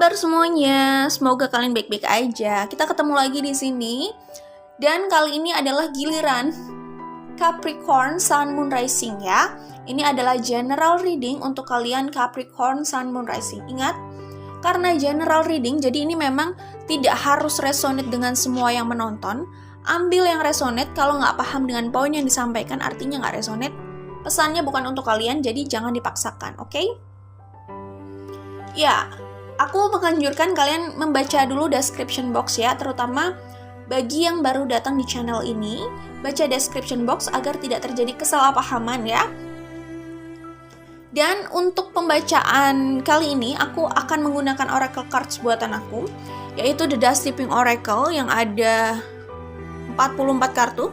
kabar semuanya? Semoga kalian baik-baik aja. Kita ketemu lagi di sini. Dan kali ini adalah giliran Capricorn Sun Moon Rising ya. Ini adalah general reading untuk kalian Capricorn Sun Moon Rising. Ingat, karena general reading, jadi ini memang tidak harus resonate dengan semua yang menonton. Ambil yang resonate, kalau nggak paham dengan poin yang disampaikan artinya nggak resonate. Pesannya bukan untuk kalian, jadi jangan dipaksakan, oke? Ya, aku menganjurkan kalian membaca dulu description box ya, terutama bagi yang baru datang di channel ini, baca description box agar tidak terjadi kesalahpahaman ya. Dan untuk pembacaan kali ini, aku akan menggunakan oracle cards buatan aku, yaitu The Dust Steeping Oracle yang ada 44 kartu.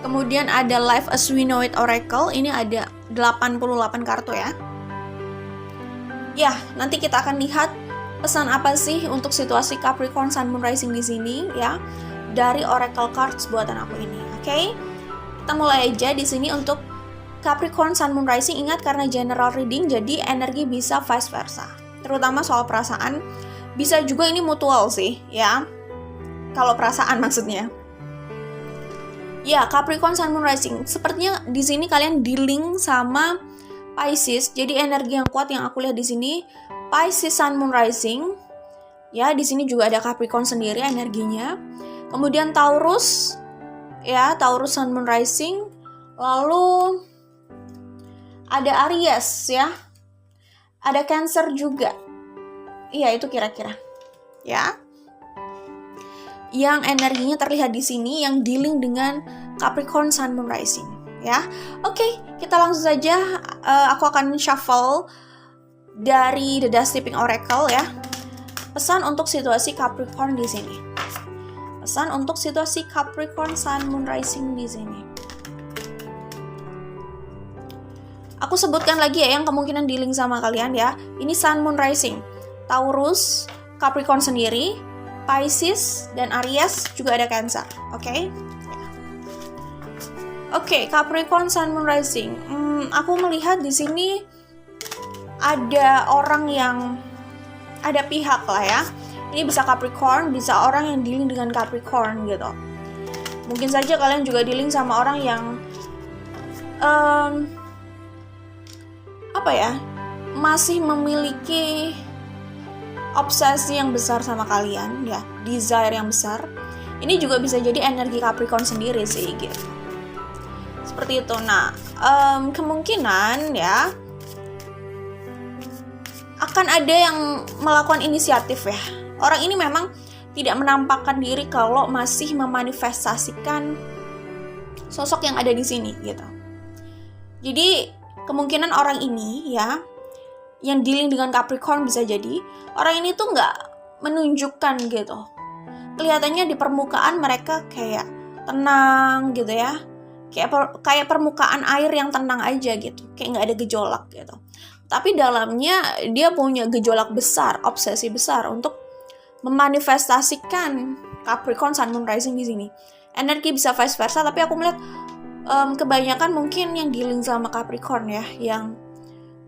Kemudian ada Life as We Know It Oracle, ini ada 88 kartu ya. Ya, nanti kita akan lihat pesan apa sih untuk situasi Capricorn Sun Moon Rising di sini ya dari oracle cards buatan aku ini. Oke? Kita mulai aja di sini untuk Capricorn Sun Moon Rising. Ingat, karena general reading jadi energi bisa vice versa. Terutama soal perasaan, bisa juga ini mutual sih ya. Kalau perasaan maksudnya. Ya, Capricorn Sun Moon Rising. Sepertinya di sini kalian dealing sama Pisces, jadi energi yang kuat yang aku lihat di sini Pisces Sun Moon Rising. Ya, di sini juga ada Capricorn sendiri energinya. Kemudian Taurus, ya Taurus Sun Moon Rising. Lalu ada Aries ya, ada Cancer juga. Iya itu kira-kira, ya. Yang energinya terlihat di sini yang dealing dengan Capricorn Sun Moon Rising. Ya, oke, kita langsung saja. Aku akan shuffle dari The Dust Steeping Oracle ya. Pesan untuk situasi Capricorn di sini. Pesan untuk situasi Capricorn Sun Moon Rising di sini. Aku sebutkan lagi ya yang kemungkinan dealing sama kalian ya. Ini Sun Moon Rising, Taurus, Capricorn sendiri, Pisces dan Aries, juga ada Cancer. Oke? Oke, Capricorn Sun Moon Rising. Aku melihat di sini ada orang yang ada pihak lah ya. Ini bisa Capricorn, bisa orang yang dealing dengan Capricorn gitu. Mungkin saja kalian juga dealing sama orang yang masih memiliki obsesi yang besar sama kalian ya, desire yang besar. Ini juga bisa jadi energi Capricorn sendiri sih gitu. Seperti itu. Nah, kemungkinan ya akan ada yang melakukan inisiatif ya. Orang ini memang tidak menampakkan diri kalau masih memanifestasikan sosok yang ada di sini gitu. Jadi kemungkinan orang ini ya yang dealing dengan Capricorn bisa jadi orang ini tuh nggak menunjukkan gitu. Kelihatannya di permukaan mereka kayak tenang gitu ya. Kayak permukaan air yang tenang aja gitu, kayak nggak ada gejolak gitu. Tapi dalamnya dia punya gejolak besar, obsesi besar untuk memanifestasikan Capricorn Sun Moon Rising di sini. Energi bisa vice versa, tapi aku melihat kebanyakan mungkin yang dealing sama Capricorn ya, yang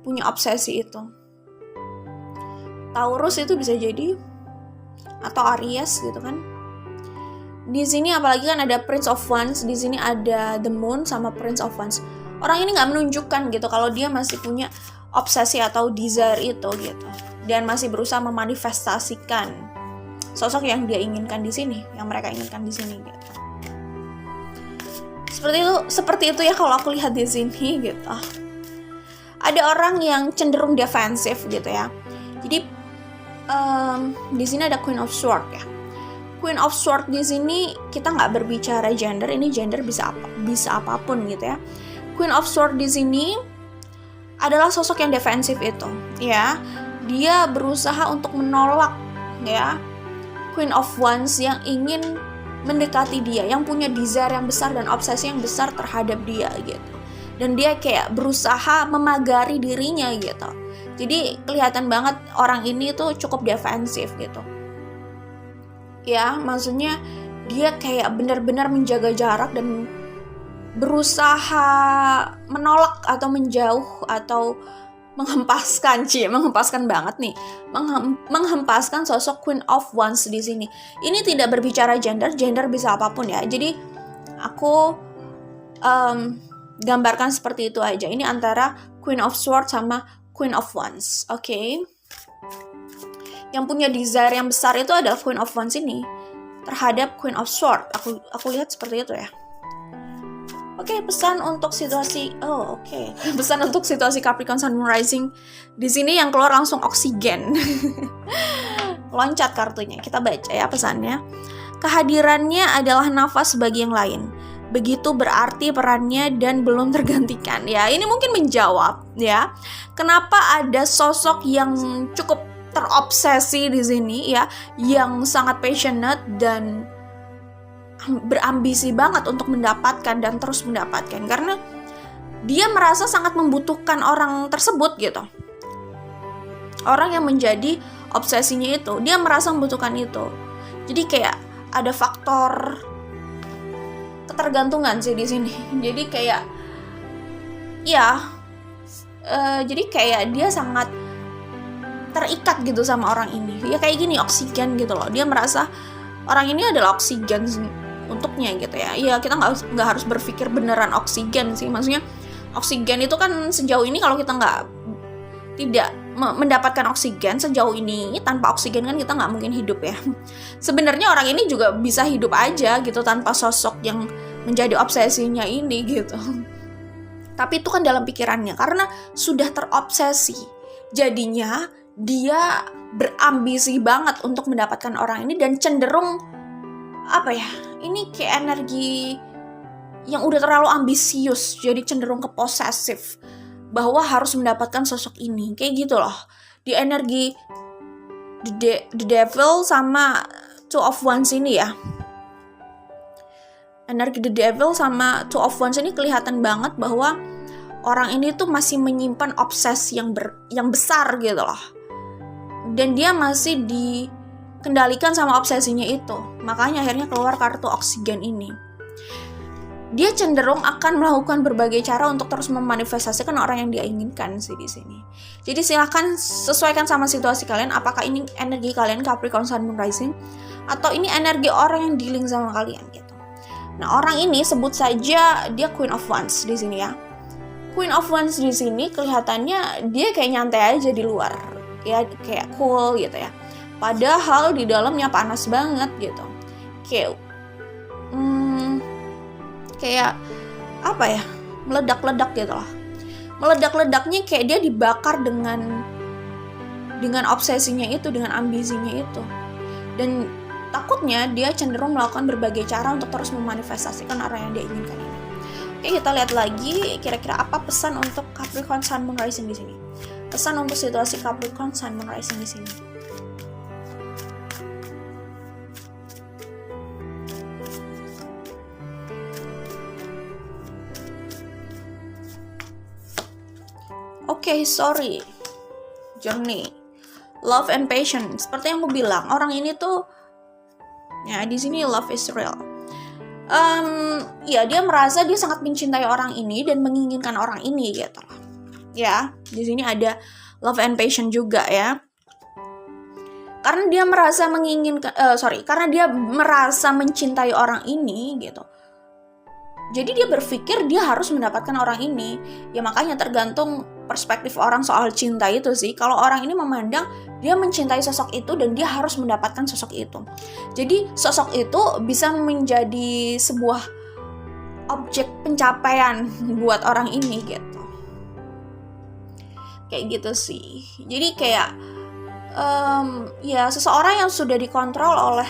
punya obsesi itu. Taurus itu bisa jadi, atau Aries gitu kan. Di sini apalagi kan ada Prince of Wands, di sini ada The Moon sama Prince of Wands. Orang ini nggak menunjukkan gitu kalau dia masih punya obsesi atau desire itu gitu, dan masih berusaha memanifestasikan sosok yang dia inginkan di sini, yang mereka inginkan di sini gitu. Seperti itu ya kalau aku lihat di sini gitu. Ada orang yang cenderung defensif gitu ya. Jadi di sini ada Queen of Swords ya. Queen of Swords di sini kita nggak berbicara gender, ini gender bisa apapun gitu ya. Queen of Swords di sini adalah sosok yang defensif itu, ya. Dia berusaha untuk menolak ya Queen of Wands yang ingin mendekati dia, yang punya desire yang besar dan obsesi yang besar terhadap dia gitu. Dan dia kayak berusaha memagari dirinya gitu. Jadi kelihatan banget orang ini tuh cukup defensif gitu. Ya, maksudnya dia kayak benar-benar menjaga jarak dan berusaha menolak atau menjauh atau menghempaskan banget nih, menghempaskan sosok Queen of Wands di sini. Ini tidak berbicara gender bisa apapun ya. Jadi aku gambarkan seperti itu aja. Ini antara Queen of Swords sama Queen of Wands, oke? Yang punya desire yang besar itu adalah Queen of Wands ini terhadap Queen of Swords. Aku lihat seperti itu ya. Oke, pesan untuk situasi pesan untuk situasi Capricorn Sun Moon Rising di sini yang keluar langsung oksigen. Loncat kartunya. Kita baca ya pesannya. Kehadirannya adalah nafas bagi yang lain. Begitu berarti perannya dan belum tergantikan. Ya, ini mungkin menjawab ya. Kenapa ada sosok yang cukup terobsesi di sini ya, yang sangat passionate dan berambisi banget untuk mendapatkan dan terus mendapatkan, karena dia merasa sangat membutuhkan orang tersebut gitu. Orang yang menjadi obsesinya itu, dia merasa membutuhkan itu. Jadi kayak ada faktor ketergantungan sih di sini. Jadi kayak jadi kayak dia sangat terikat gitu sama orang ini. Ya kayak gini, oksigen gitu loh. Dia merasa orang ini adalah oksigen untuknya gitu ya. Ya kita nggak harus berpikir beneran oksigen sih. Maksudnya oksigen itu kan sejauh ini kalau kita tidak mendapatkan oksigen sejauh ini, tanpa oksigen kan kita nggak mungkin hidup ya. Sebenarnya orang ini juga bisa hidup aja gitu tanpa sosok yang menjadi obsesinya ini gitu. Tapi itu kan dalam pikirannya karena sudah terobsesi. Jadinya dia berambisi banget untuk mendapatkan orang ini dan cenderung ini kayak energi yang udah terlalu ambisius, jadi cenderung ke posesif bahwa harus mendapatkan sosok ini, kayak gitu loh. Di energi the devil sama two of wands ini ya, energi the devil sama two of wands ini kelihatan banget bahwa orang ini tuh masih menyimpan obsesi yang besar gitu loh, dan dia masih dikendalikan sama obsesinya itu. Makanya akhirnya keluar kartu oksigen ini. Dia cenderung akan melakukan berbagai cara untuk terus memanifestasikan orang yang dia inginkan sih di sini. Jadi silahkan sesuaikan sama situasi kalian, apakah ini energi kalian Capricorn Sun Moon Rising atau ini energi orang yang dealing sama kalian gitu. Nah, orang ini sebut saja dia Queen of Wands di sini ya. Queen of Wands di sini kelihatannya dia kayak nyantai aja di luar. Ya kayak cool gitu ya. Padahal di dalamnya panas banget gitu. Kayak meledak-ledak gitu lah. Meledak-ledaknya kayak dia dibakar dengan obsesinya itu, dengan ambisinya itu. Dan takutnya dia cenderung melakukan berbagai cara untuk terus memanifestasikan orang yang dia inginkan ini. Oke, kita lihat lagi kira-kira apa pesan untuk Capricorn Sun Moon Rising di sini. Pesan untuk situasi Capricorn Sun Moon Rising di sini. Oke, sorry. Journey, love and patience. Seperti yang aku bilang, orang ini tuh ya di sini love is real. Dia merasa dia sangat mencintai orang ini dan menginginkan orang ini gitu. Ya, di sini ada love and patience juga ya. Karena dia merasa karena dia merasa mencintai orang ini gitu. Jadi dia berpikir dia harus mendapatkan orang ini. Ya makanya tergantung perspektif orang soal cinta itu sih. Kalau orang ini memandang dia mencintai sosok itu dan dia harus mendapatkan sosok itu. Jadi sosok itu bisa menjadi sebuah objek pencapaian buat orang ini gitu. Kayak gitu sih. Jadi kayak seseorang yang sudah dikontrol oleh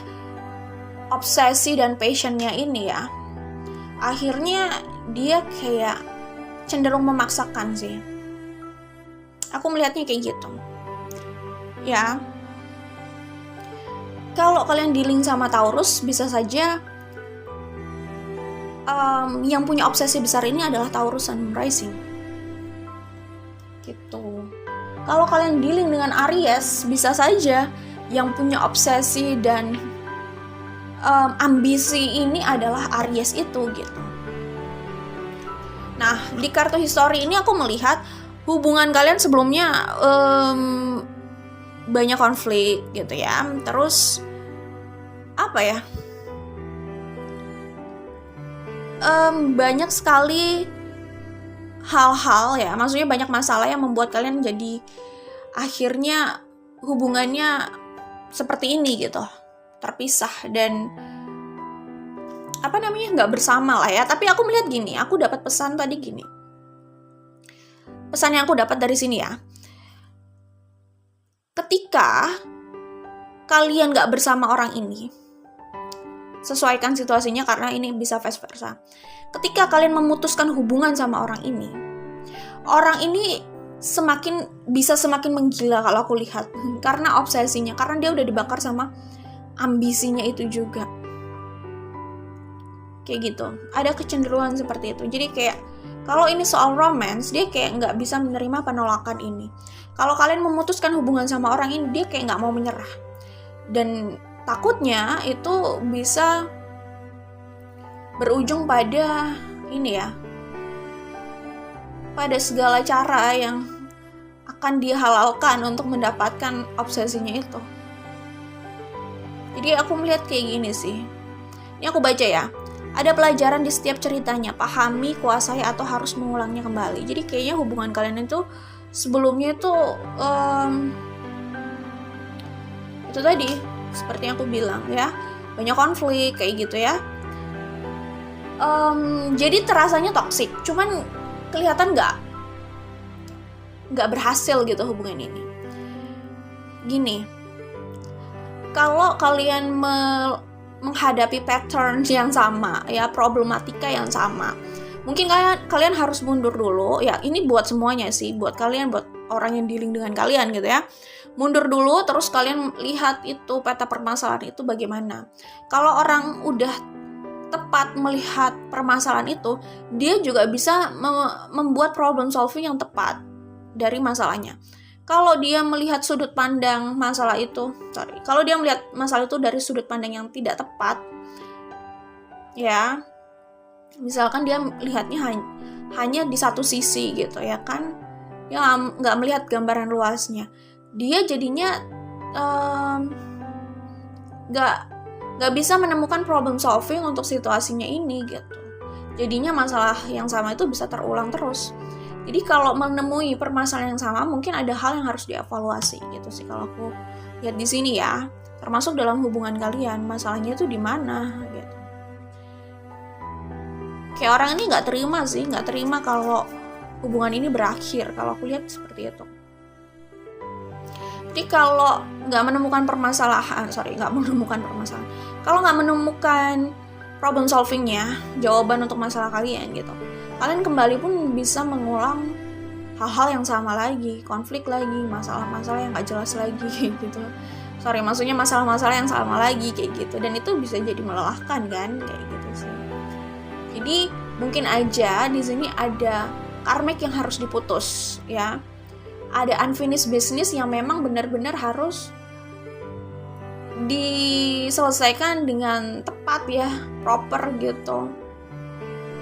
obsesi dan passionnya ini ya, akhirnya dia kayak cenderung memaksakan sih. Aku melihatnya kayak gitu. Ya. Kalau kalian dealing sama Taurus, bisa saja yang punya obsesi besar ini adalah Taurus Sun Moon Rising. Gitu. Kalau kalian dealing dengan Aries, bisa saja yang punya obsesi dan ambisi ini adalah Aries itu gitu. Nah, di kartu history ini aku melihat hubungan kalian sebelumnya banyak konflik gitu ya. Terus apa ya? Banyak sekali hal-hal ya, maksudnya banyak masalah yang membuat kalian jadi akhirnya hubungannya seperti ini gitu, terpisah dan nggak bersama lah ya. Tapi aku melihat gini, aku dapat pesan tadi gini, pesan yang aku dapat dari sini ya, ketika kalian nggak bersama orang ini, sesuaikan situasinya karena ini bisa vice versa. Ketika kalian memutuskan hubungan sama orang ini semakin menggila kalau aku lihat, karena obsesinya, karena dia udah dibakar sama ambisinya itu juga. Kayak gitu, ada kecenderungan seperti itu. Jadi kayak kalau ini soal romance, dia kayak nggak bisa menerima penolakan ini. Kalau kalian memutuskan hubungan sama orang ini, dia kayak nggak mau menyerah. Dan takutnya itu bisa berujung pada ini ya, pada segala cara yang akan dia halalkan untuk mendapatkan obsesinya itu. Jadi aku melihat kayak gini sih. Ini aku baca ya. Ada pelajaran di setiap ceritanya, pahami, kuasai, atau harus mengulangnya kembali. Jadi kayaknya hubungan kalian itu sebelumnya itu tadi seperti yang aku bilang ya, banyak konflik kayak gitu ya. Jadi terasanya toksik, cuman kelihatan nggak berhasil gitu hubungan ini. Gini, kalau kalian menghadapi pattern yang sama ya, problematika yang sama, mungkin kalian harus mundur dulu ya. Ini buat semuanya sih, buat kalian, buat orang yang dealing dengan kalian gitu ya. Mundur dulu, terus kalian lihat itu peta permasalahan itu bagaimana. Kalau orang udah tepat melihat permasalahan itu, dia juga bisa membuat problem solving yang tepat dari masalahnya. Kalau dia melihat sudut pandang masalah itu, kalau dia melihat masalah itu dari sudut pandang yang tidak tepat, ya, misalkan dia melihatnya hanya di satu sisi gitu ya kan, dia nggak melihat gambaran luasnya, dia jadinya nggak bisa menemukan problem solving untuk situasinya ini gitu. Jadinya masalah yang sama itu bisa terulang terus. Jadi kalau menemui permasalahan yang sama, mungkin ada hal yang harus dievaluasi gitu sih kalau aku lihat di sini ya. Termasuk dalam hubungan kalian, masalahnya itu di mana gitu. Kayak orang ini nggak terima kalau hubungan ini berakhir. Kalau aku lihat seperti itu. Jadi kalau nggak menemukan permasalahan, kalau nggak menemukan problem solvingnya, jawaban untuk masalah kalian gitu, kalian kembali pun bisa mengulang hal-hal yang sama lagi, konflik lagi, masalah-masalah yang nggak jelas lagi gitu. Maksudnya masalah-masalah yang sama lagi kayak gitu, dan itu bisa jadi melelahkan kan, kayak gitu sih. Jadi mungkin aja di sini ada karmic yang harus diputus ya. Ada unfinished business yang memang benar-benar harus diselesaikan dengan tepat ya, proper gitu.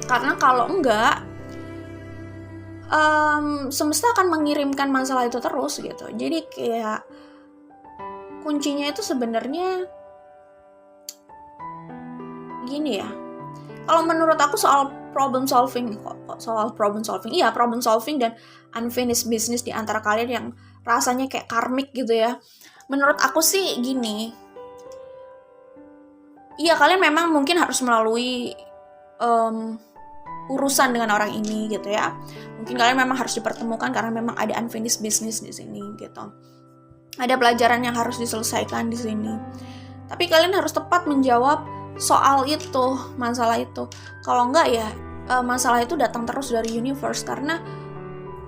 Karena kalau enggak, semesta akan mengirimkan masalah itu terus gitu. Jadi kayak kuncinya itu sebenarnya gini ya. Kalau menurut aku soal problem solving dan unfinished business di antara kalian yang rasanya kayak karmik gitu ya. Menurut aku sih gini. Iya, kalian memang mungkin harus melalui urusan dengan orang ini gitu ya. Mungkin kalian memang harus dipertemukan karena memang ada unfinished business di sini gitu. Ada pelajaran yang harus diselesaikan di sini. Tapi kalian harus tepat menjawab soal itu, masalah itu. Kalau enggak ya masalah itu datang terus dari universe, karena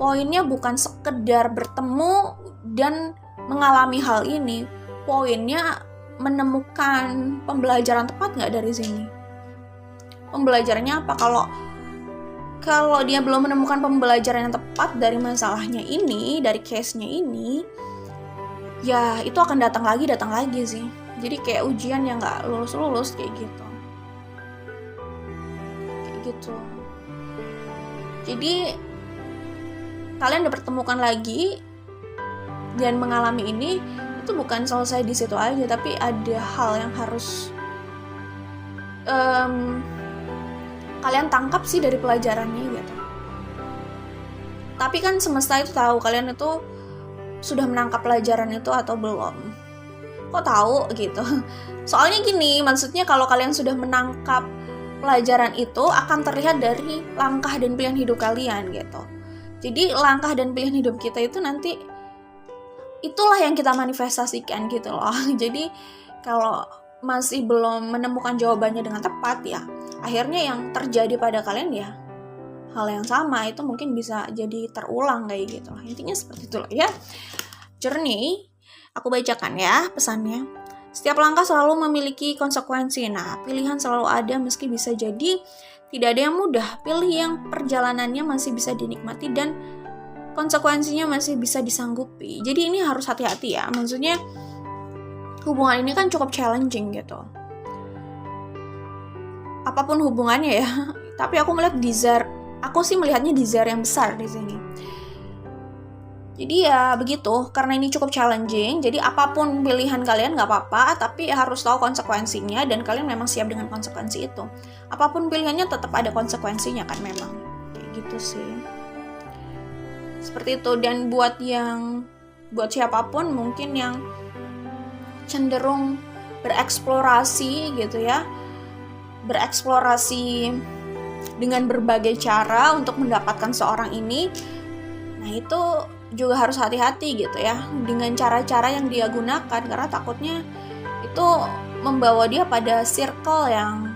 poinnya bukan sekedar bertemu dan mengalami hal ini. Poinnya menemukan pembelajaran tepat nggak dari sini. Pembelajarannya apa? Kalau dia belum menemukan pembelajaran yang tepat dari masalahnya ini, dari case-nya ini, ya itu akan datang lagi sih. Jadi kayak ujian yang nggak lulus kayak gitu. Jadi kalian dipertemukan lagi dan mengalami ini, itu bukan selesai di situ aja, tapi ada hal yang harus kalian tangkap sih dari pelajarannya gitu. Tapi kan semesta itu tahu kalian itu sudah menangkap pelajaran itu atau belum. Kok tahu gitu? Soalnya gini, maksudnya kalau kalian sudah menangkap pelajaran itu akan terlihat dari langkah dan pilihan hidup kalian gitu. Jadi langkah dan pilihan hidup kita itu nanti itulah yang kita manifestasikan gitu loh. Jadi kalau masih belum menemukan jawabannya dengan tepat ya, akhirnya yang terjadi pada kalian ya hal yang sama, itu mungkin bisa jadi terulang kayak gitu lah. Intinya seperti itu loh ya. Journey, aku bacakan ya pesannya. Setiap langkah selalu memiliki konsekuensi. Nah, pilihan selalu ada meski bisa jadi tidak ada yang mudah. Pilih yang perjalanannya masih bisa dinikmati dan konsekuensinya masih bisa disanggupi. Jadi ini harus hati-hati ya. Maksudnya hubungan ini kan cukup challenging gitu. Apapun hubungannya ya. Tapi aku melihat desire, aku sih melihatnya desire yang besar di sini. Jadi ya begitu, karena ini cukup challenging, jadi apapun pilihan kalian gak apa-apa, tapi harus tahu konsekuensinya dan kalian memang siap dengan konsekuensi itu. Apapun pilihannya tetap ada konsekuensinya kan memang. Kayak gitu sih. Seperti itu. Dan buat siapapun mungkin yang cenderung bereksplorasi gitu ya, bereksplorasi dengan berbagai cara untuk mendapatkan seorang ini, nah itu juga harus hati-hati gitu ya dengan cara-cara yang dia gunakan, karena takutnya itu membawa dia pada circle yang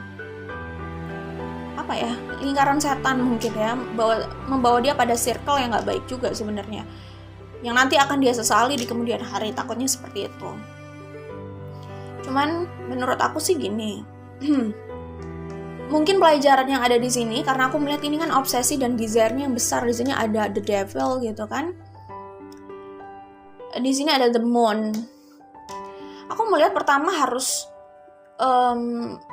apa ya, lingkaran setan mungkin ya, membawa dia pada circle yang gak baik juga sebenarnya, yang nanti akan dia sesali di kemudian hari. Takutnya seperti itu. Cuman menurut aku sih gini, mungkin pelajaran yang ada di sini, karena aku melihat ini kan obsesi dan desire-nya yang besar. Di sini ada the devil gitu kan. Di sini ada the moon. Aku melihat pertama harus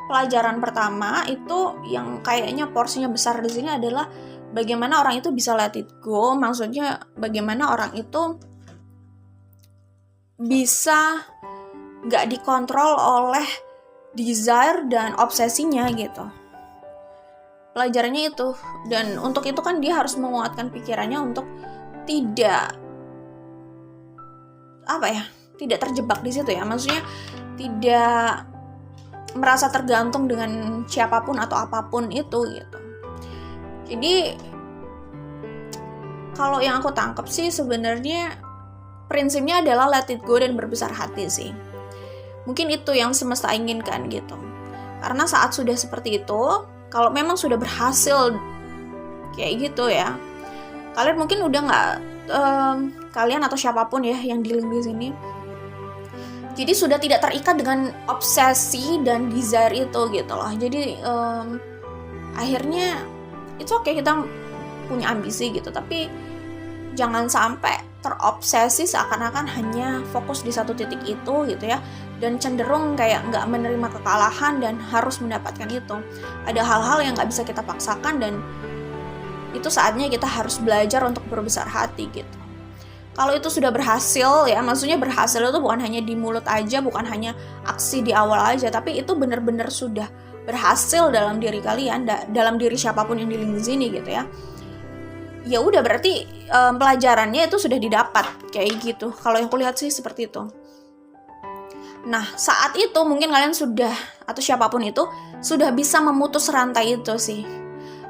pelajaran pertama itu yang kayaknya porsinya besar di sini adalah bagaimana orang itu bisa let it go. Maksudnya bagaimana orang itu bisa gak dikontrol oleh desire dan obsesinya gitu. Pelajarannya itu. Dan untuk itu kan dia harus menguatkan pikirannya untuk tidak tidak terjebak di situ ya. Maksudnya tidak merasa tergantung dengan siapapun atau apapun itu gitu. Jadi kalau yang aku tangkap sih sebenarnya prinsipnya adalah let it go dan berbesar hati sih. Mungkin itu yang semesta inginkan gitu. Karena saat sudah seperti itu, kalau memang sudah berhasil kayak gitu ya, kalian mungkin udah nggak kalian atau siapapun ya yang dealing di sini, jadi sudah tidak terikat dengan obsesi dan desire itu gitu loh. Jadi akhirnya it's okay kita punya ambisi gitu, tapi jangan sampai terobsesi seakan-akan hanya fokus di satu titik itu gitu ya, dan cenderung kayak nggak menerima kekalahan dan harus mendapatkan itu. Ada hal-hal yang nggak bisa kita paksakan dan itu saatnya kita harus belajar untuk berbesar hati gitu. Kalau itu sudah berhasil ya, maksudnya berhasil itu bukan hanya di mulut aja, bukan hanya aksi di awal aja, tapi itu benar-benar sudah berhasil dalam diri kalian, dalam diri siapapun yang di lingkungan sini gitu ya. Ya udah berarti pelajarannya itu sudah didapat kayak gitu. Kalau yang kulihat sih seperti itu. Nah saat itu mungkin kalian sudah, atau siapapun itu sudah bisa memutus rantai itu sih,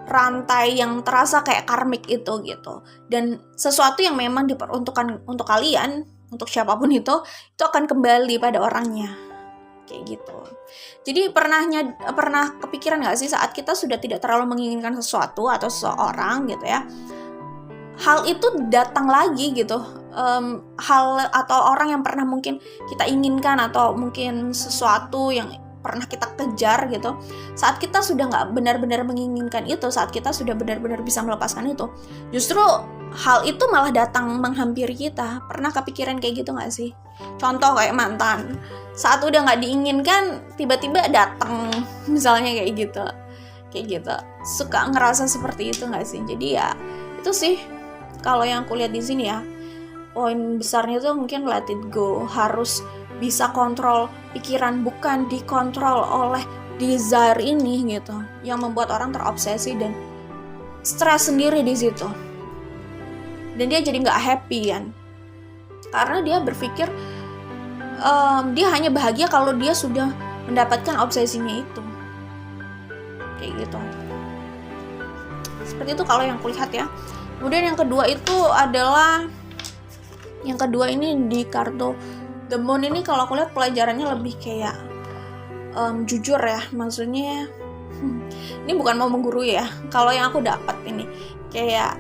rantai yang terasa kayak karmik itu gitu. Dan sesuatu yang memang diperuntukkan untuk kalian, untuk siapapun itu akan kembali pada orangnya kayak gitu. Jadi pernah kepikiran gak sih saat kita sudah tidak terlalu menginginkan sesuatu atau seseorang gitu ya, hal itu datang lagi gitu, hal atau orang yang pernah mungkin kita inginkan, atau mungkin sesuatu yang pernah kita kejar gitu, saat kita sudah nggak benar-benar menginginkan itu, saat kita sudah benar-benar bisa melepaskan itu, justru hal itu malah datang menghampiri kita. Pernah kepikiran kayak gitu nggak sih? Contoh kayak mantan, saat udah nggak diinginkan tiba-tiba datang misalnya kayak gitu, suka ngerasa seperti itu nggak sih? Jadi ya itu sih kalau yang aku lihat di sini ya, poin besarnya tuh mungkin let it go, harus bisa kontrol pikiran, bukan dikontrol oleh desire ini gitu, yang membuat orang terobsesi dan stres sendiri di situ. Dan dia jadi nggak happy kan, karena dia berpikir dia hanya bahagia kalau dia sudah mendapatkan obsesinya itu, kayak gitu. Seperti itu kalau yang kulihat ya. Kemudian yang kedua itu adalah, yang kedua ini di kartu The Moon ini kalau aku lihat pelajarannya lebih kayak jujur ya, maksudnya ini bukan mau menggurui ya. Kalau yang aku dapat ini kayak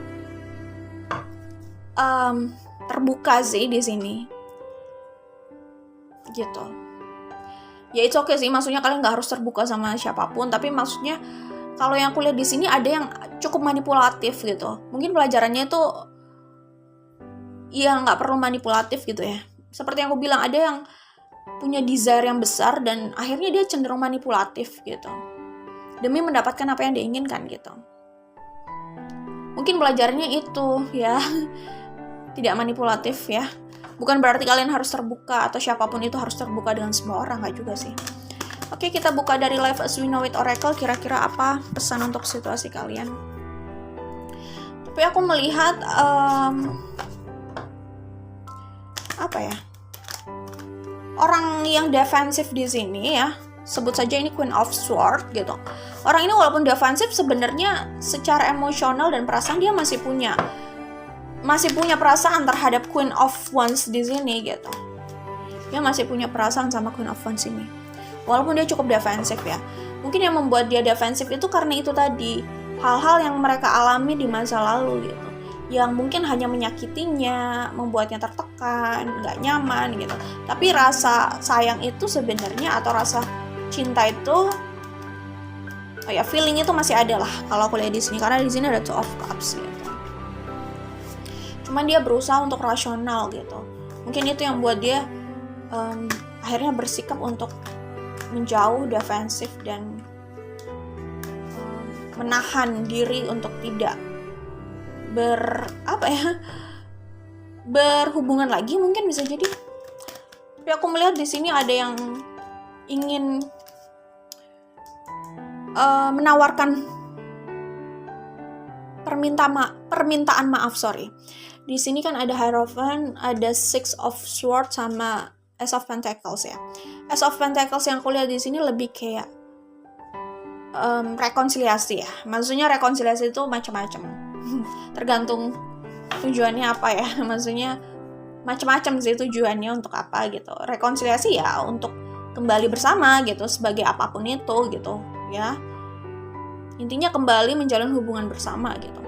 terbuka sih di sini, gitu. Ya itu oke sih, maksudnya kalian nggak harus terbuka sama siapapun, tapi maksudnya kalau yang aku lihat di sini ada yang cukup manipulatif gitu. Mungkin pelajarannya itu ya nggak perlu manipulatif gitu ya. Seperti yang aku bilang, ada yang punya desire yang besar dan akhirnya dia cenderung manipulatif gitu, demi mendapatkan apa yang dia inginkan gitu. Mungkin pelajarannya itu ya, tidak manipulatif ya. Bukan berarti kalian harus terbuka atau siapapun itu harus terbuka dengan semua orang, nggak juga sih. Oke, kita buka dari Life as We Know It Oracle, kira-kira apa pesan untuk situasi kalian. Tapi aku melihat apa ya, orang yang defensif di sini ya, sebut saja ini Queen of Swords gitu. Orang ini walaupun defensif, sebenarnya secara emosional dan perasaan dia masih punya perasaan terhadap Queen of Wands di sini gitu. Dia masih punya perasaan sama Queen of Wands ini, walaupun dia cukup defensif ya. Mungkin yang membuat dia defensif itu karena itu tadi, hal-hal yang mereka alami di masa lalu gitu, yang mungkin hanya menyakitinya, membuatnya tertekan, nggak nyaman gitu. Tapi rasa sayang itu sebenarnya, atau rasa cinta itu, feeling itu masih ada lah kalau aku lihat di sini, karena di sini ada Two of Cups gitu. Cuman dia berusaha untuk rasional gitu. Mungkin itu yang buat dia akhirnya bersikap untuk menjauh, defensif, dan menahan diri untuk tidak berhubungan lagi, mungkin bisa jadi. Tapi aku melihat di sini ada yang ingin menawarkan permintaan maaf. Di sini kan ada Hierophant, ada Six of Swords sama Ace of Pentacles ya. Ace of Pentacles yang aku lihat di sini lebih kayak rekonsiliasi ya. Maksudnya rekonsiliasi itu macam-macam. Tergantung tujuannya apa ya. Maksudnya macam-macam sih tujuannya untuk apa gitu. Rekonsiliasi ya untuk kembali bersama gitu, sebagai apapun itu gitu ya. Intinya kembali menjalin hubungan bersama gitu.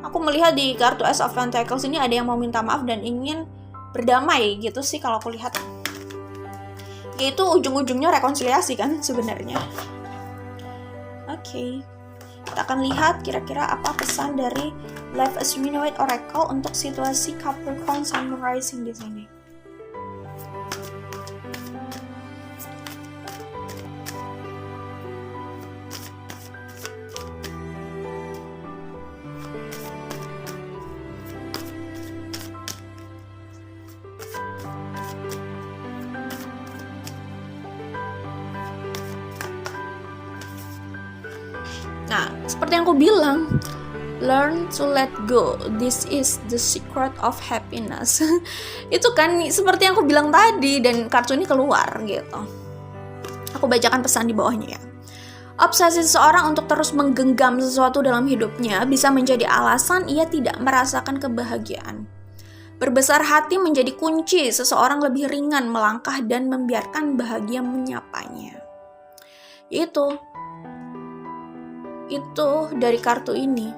Aku melihat di kartu Ace of Pentacles ini ada yang mau minta maaf dan ingin berdamai gitu sih kalau aku lihat. Yaitu ujung-ujungnya rekonsiliasi kan sebenarnya. Oke. Kita akan lihat kira-kira apa pesan dari Life as We Know It Oracle untuk situasi Capricorn Sun Rising di sini. Nah, seperti yang aku bilang, learn to let go. This is the secret of happiness. Itu kan seperti yang aku bilang tadi, dan kartu ini keluar gitu. Aku bacakan pesan di bawahnya ya. Obsesi seseorang untuk terus menggenggam sesuatu dalam hidupnya bisa menjadi alasan ia tidak merasakan kebahagiaan. Berbesar hati menjadi kunci seseorang lebih ringan melangkah dan membiarkan bahagia menyapanya. Itu dari kartu ini.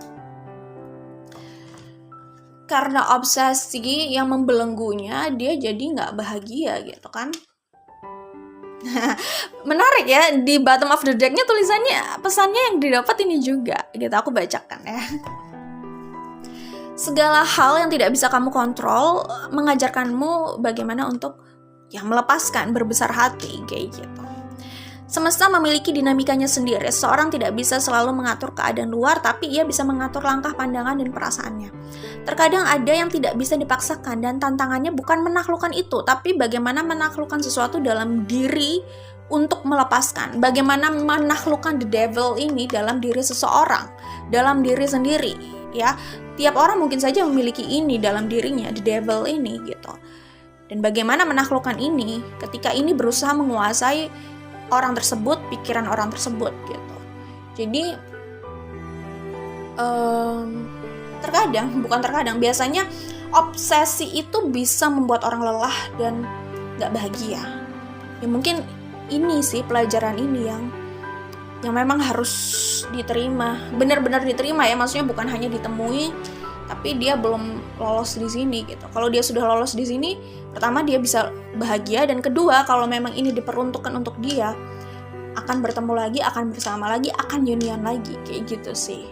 Karena obsesi yang membelenggunya, dia jadi nggak bahagia gitu kan. Menarik ya, di bottom of the decknya tulisannya, pesannya yang didapat ini juga gitu. Aku bacakan ya. Segala hal yang tidak bisa kamu kontrol mengajarkanmu bagaimana untuk melepaskan, berbesar hati kayak gitu. Semesta memiliki dinamikanya sendiri. Seseorang tidak bisa selalu mengatur keadaan luar, tapi ia bisa mengatur langkah pandangan dan perasaannya. Terkadang ada yang tidak bisa dipaksakan, dan tantangannya bukan menaklukkan itu, tapi bagaimana menaklukkan sesuatu dalam diri untuk melepaskan. Bagaimana menaklukkan the devil ini dalam diri seseorang, dalam diri sendiri, ya. Tiap orang mungkin saja memiliki ini dalam dirinya, the devil ini gitu. Dan bagaimana menaklukkan ini ketika ini berusaha menguasai orang tersebut, pikiran orang tersebut gitu. Jadi biasanya obsesi itu bisa membuat orang lelah dan gak bahagia. Ya mungkin ini sih pelajaran ini yang memang harus diterima, benar-benar diterima ya, maksudnya bukan hanya ditemui tapi dia belum lolos di sini gitu. Kalau dia sudah lolos di sini, pertama dia bisa bahagia, dan kedua kalau memang ini diperuntukkan untuk dia, akan bertemu lagi, akan bersama lagi, akan union lagi, kayak gitu sih.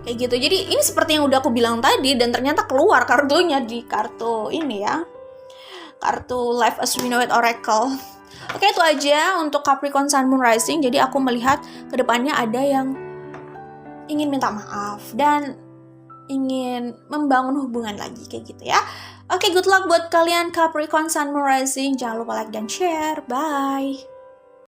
Kayak gitu. Jadi ini seperti yang udah aku bilang tadi, dan ternyata keluar kartunya di kartu ini ya. Kartu Life as We Know It Oracle. Oke, itu aja untuk Capricorn Sun Moon Rising. Jadi aku melihat kedepannya ada yang ingin minta maaf dan ingin membangun hubungan lagi, kayak gitu ya. Oke, good luck buat kalian Capricorn Sun Moon Rising. Jangan lupa like dan share. Bye.